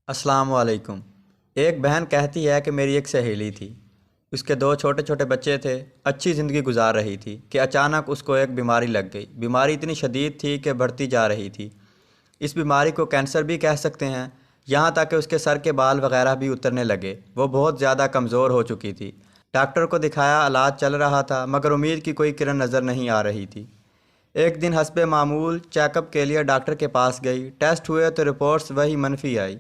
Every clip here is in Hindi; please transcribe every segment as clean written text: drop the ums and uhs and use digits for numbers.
अस्सलाम वालेकुम। एक बहन कहती है कि मेरी एक सहेली थी। उसके दो छोटे छोटे बच्चे थे। अच्छी ज़िंदगी गुजार रही थी कि अचानक उसको एक बीमारी लग गई। बीमारी इतनी शदीद थी कि बढ़ती जा रही थी। इस बीमारी को कैंसर भी कह सकते हैं। यहाँ तक कि उसके सर के बाल वगैरह भी उतरने लगे। वो बहुत ज़्यादा कमज़ोर हो चुकी थी। डॉक्टर को दिखाया, इलाज चल रहा था, मगर उम्मीद की कोई किरण नज़र नहीं आ रही थी। एक दिन हस्बे मामूल चेकअप के लिए डॉक्टर के पास गई। टेस्ट हुए तो रिपोर्ट्स वही मनफी आई।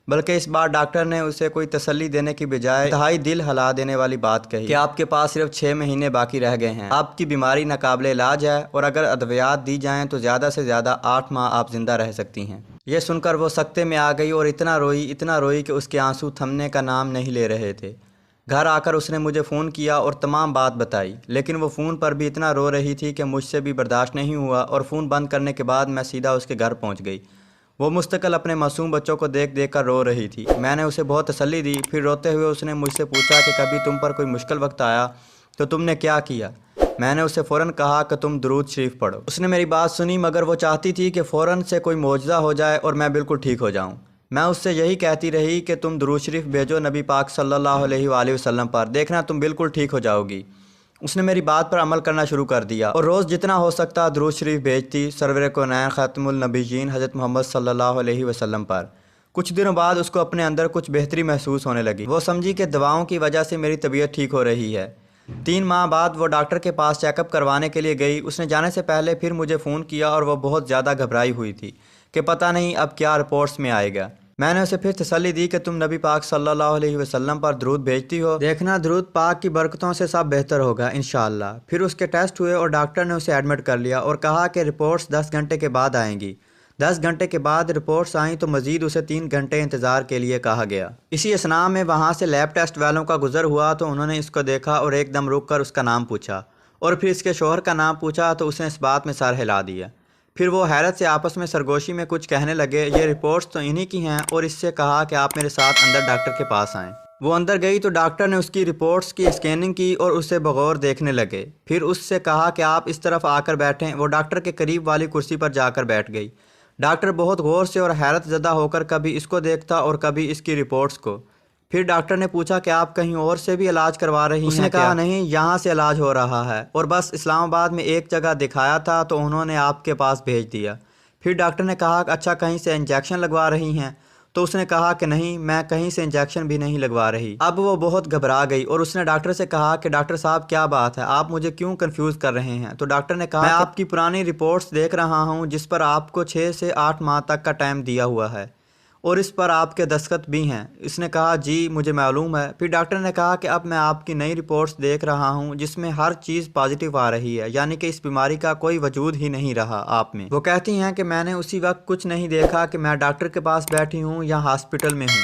बल्कि इस बार डॉक्टर ने उसे कोई तसल्ली देने की बजाय इंतहाई दिल हिला देने वाली बात कही कि आपके पास सिर्फ 6 महीने बाकी रह गए हैं। आपकी बीमारी नाकाबिले इलाज है और अगर अद्वियात दी जाएं तो ज़्यादा से ज़्यादा 8 माह आप जिंदा रह सकती हैं। यह सुनकर वो सख्ते में आ गई और इतना रोई कि उसके आंसू थमने का नाम नहीं ले रहे थे। घर आकर उसने मुझे फ़ोन किया और तमाम बात बताई, लेकिन वो फ़ोन पर भी इतना रो रही थी कि मुझसे भी बर्दाश्त नहीं हुआ और फ़ोन बंद करने के बाद मैं सीधा उसके घर पहुंच गई। वो मुस्तकिल अपने मासूम बच्चों को देख देख कर रो रही थी। मैंने उसे बहुत तसल्ली दी। फिर रोते हुए उसने मुझसे पूछा कि कभी तुम पर कोई मुश्किल वक्त आया तो तुमने क्या किया। मैंने उसे फ़ौरन कहा कि तुम दुरूद शरीफ पढ़ो। उसने मेरी बात सुनी, मगर वो चाहती थी कि फ़ौरन से कोई मौजज़ा हो जाए और मैं बिल्कुल ठीक हो जाऊँ। मैं उससे यही कहती रही कि तुम दुरूद शरीफ भेजो नबी पाक सल्लल्लाहु अलैहि वसल्लम पर, देखना तुम बिल्कुल ठीक हो जाओगी। उसने मेरी बात पर अमल करना शुरू कर दिया और रोज़ जितना हो सकता दुरूद शरीफ भेजती सरवर कौनैन ख़ातमुल नबीयीन हज़रत मोहम्मद सल्लल्लाहु अलैहि वसल्लम पर। कुछ दिनों बाद उसको अपने अंदर कुछ बेहतरी महसूस होने लगी। वो समझी कि दवाओं की वजह से मेरी तबीयत ठीक हो रही है। 3 माह बाद वो डॉक्टर के पास चेकअप करवाने के लिए गई। उसने जाने से पहले फिर मुझे फ़ोन किया और वह बहुत ज़्यादा घबराई हुई थी कि पता नहीं अब क्या रिपोर्ट्स में आएगा। मैंने उसे फिर तसल्ली दी कि तुम नबी पाक सल्लल्लाहु अलैहि वसल्लम पर दरूद भेजती हो, देखना दरूद पाक की बरकतों से सब बेहतर होगा इंशाअल्लाह। फिर उसके टेस्ट हुए और डॉक्टर ने उसे एडमिट कर लिया और कहा कि रिपोर्ट्स 10 घंटे के बाद आएंगी। 10 घंटे के बाद रिपोर्ट्स आईं तो मज़ीद उसे 3 घंटे इंतज़ार के लिए कहा गया। इसी असना में वहाँ से लैब टेस्ट वालों का गुजर हुआ तो उन्होंने इसको देखा और एकदम रुक कर उसका नाम पूछा और फिर इसके शोहर का नाम पूछा तो उसने इस बात में सर हिला दिया। फिर वो हैरत से आपस में सरगोशी में कुछ कहने लगे, ये रिपोर्ट्स तो इन्हीं की हैं, और इससे कहा कि आप मेरे साथ अंदर डॉक्टर के पास आएँ। वो अंदर गई तो डॉक्टर ने उसकी रिपोर्ट्स की स्कैनिंग की और उसे बगौर देखने लगे। फिर उससे कहा कि आप इस तरफ आकर बैठें। वो डॉक्टर के करीब वाली कुर्सी पर जाकर बैठ गई। डॉक्टर बहुत गौर से और हैरत ज़दा होकर कभी इसको देखता और कभी इसकी रिपोर्ट्स को। फिर डॉक्टर ने पूछा कि आप कहीं और से भी इलाज करवा रही हैं? उसने कहा नहीं, यहाँ से इलाज हो रहा है और बस इस्लामाबाद में एक जगह दिखाया था तो उन्होंने आपके पास भेज दिया। फिर डॉक्टर ने कहा कि अच्छा कहीं से इंजेक्शन लगवा रही हैं? तो उसने कहा कि नहीं, मैं कहीं से इंजेक्शन भी नहीं लगवा रही। अब वो बहुत घबरा गई और उसने डॉक्टर से कहा कि डॉक्टर साहब क्या बात है, आप मुझे क्यों कंफ्यूज कर रहे हैं? तो डॉक्टर ने कहा मैं आपकी पुरानी रिपोर्ट्स देख रहा हूँ जिस पर आपको 6 से 8 माह तक का टाइम दिया हुआ है और इस पर आपके दस्तखत भी हैं। इसने कहा जी मुझे मालूम है। फिर डॉक्टर ने कहा कि अब मैं आपकी नई रिपोर्ट्स देख रहा हूं जिसमें हर चीज़ पॉजिटिव आ रही है, यानी कि इस बीमारी का कोई वजूद ही नहीं रहा आप में। वो कहती हैं कि मैंने उसी वक्त कुछ नहीं देखा कि मैं डॉक्टर के पास बैठी हूं या हॉस्पिटल में हूं।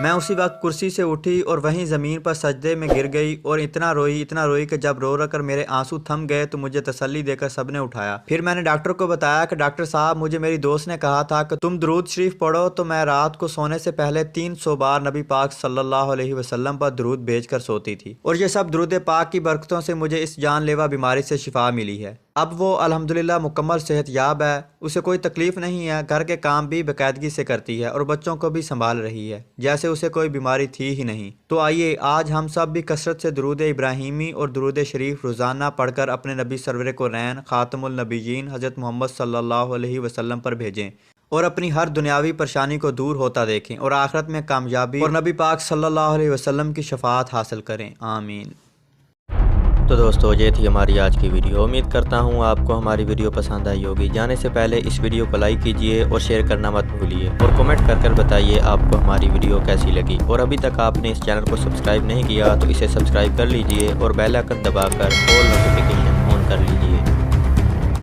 मैं उसी वक्त कुर्सी से उठी और वहीं ज़मीन पर सजदे में गिर गई और इतना रोई कि जब रो कर मेरे आंसू थम गए तो मुझे तसल्ली देकर सबने उठाया। फिर मैंने डॉक्टर को बताया कि डॉक्टर साहब मुझे मेरी दोस्त ने कहा था कि तुम दुरूद शरीफ पढ़ो, तो मैं रात को सोने से पहले 300 बार नबी पाक सल्लल्लाहु अलैहि वसल्लम पर दुरूद भेज कर सोती थी और ये सब दुरूद पाक की बरकतों से मुझे इस जानलेवा बीमारी से शिफा मिली है। अब वो अल्हम्दुलिल्लाह मुकम्मल सेहतयाब है, उसे कोई तकलीफ नहीं है, घर के काम भी बाकायदगी से करती है और बच्चों को भी संभाल रही है जैसे उसे कोई बीमारी थी ही नहीं। तो आइए आज हम सब भी कसरत से दुरूद इब्राहिमी और दुरूद शरीफ रोज़ाना पढ़कर अपने नबी सरवर कौनैन ख़ातमुल नबीयीन हज़रत मोहम्मद सल्लल्लाहु अलैहि वसल्लम पर भेजें और अपनी हर दुनियावी परेशानी को दूर होता देखें और आखिरत में कामयाबी और नबी पाक सल्लल्लाहु अलैहि वसल्लम की शफाअत हासिल करें। आमीन। तो दोस्तों ये थी हमारी आज की वीडियो। उम्मीद करता हूँ आपको हमारी वीडियो पसंद आई होगी। जाने से पहले इस वीडियो को लाइक कीजिए और शेयर करना मत भूलिए और कमेंट कर बताइए आपको हमारी वीडियो कैसी लगी। और अभी तक आपने इस चैनल को सब्सक्राइब नहीं किया तो इसे सब्सक्राइब कर लीजिए और बेल आइकन दबाकर ऑल नोटिफिकेशन ऑन कर लीजिए।